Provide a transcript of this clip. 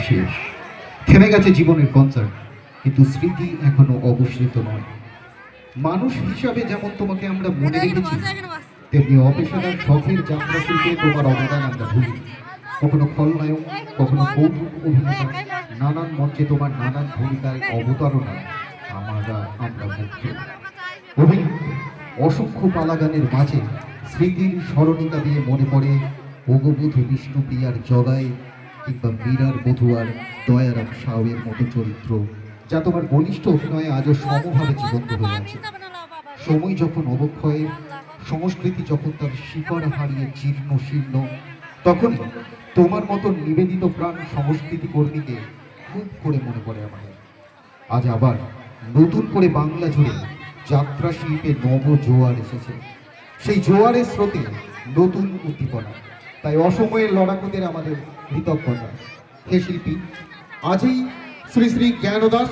শেষ। থেমে গেছে জীবনের কনসার্ট, কিন্তু স্মৃতি এখনো অবসৃত নয়। মানুষ হিসাবে যেমন তোমাকে আমরা মনে রেখেছি, তেমনি অপেশাদার শখের যাত্রা শিল্পে তোমার অবদান আমরা ভুলি। কখনো খলনায়ক, কখনো কৌতুক অভিনেতা, নানান মঞ্চে তোমার নানান ভূমিকায় অবতারণায় আমরা মুগ্ধ। অসংখ্য পালাগানের মাঝে স্মৃতির স্মরণিকা দিয়ে মনে পড়ে ভগবধূ বিষ্ণুপ্রিয়ার জগায়, কিংবা মীরার বধুয়ার দয়ারাম সাউয়ের মতো চরিত্র, যা তোমার ঘনিষ্ঠ অভিনয়ে আজও সমভাবে জীবন্ত হয়ে আছে। সময় যখন অবক্ষয়ে, সংস্কৃতি যখন তার শিকড় হারিয়ে জীর্ণ শীর্ণ, তখন তোমার মতো নিবেদিত প্রাণ সংস্কৃতি কর্মীকে খুব করে মনে পড়ে আমাদের। আজ আবার নতুন করে বাংলা জুড়ে যাত্রা শিল্পে নব জোয়ার এসেছে। সেই জোয়ারের স্রোতে নতুন উদ্দীপনা। তাই অসময়ের লড়াকুদের আমাদের কৃতজ্ঞতা। হে শিল্পী, আজই শ্রী শ্রী জ্ঞানদাস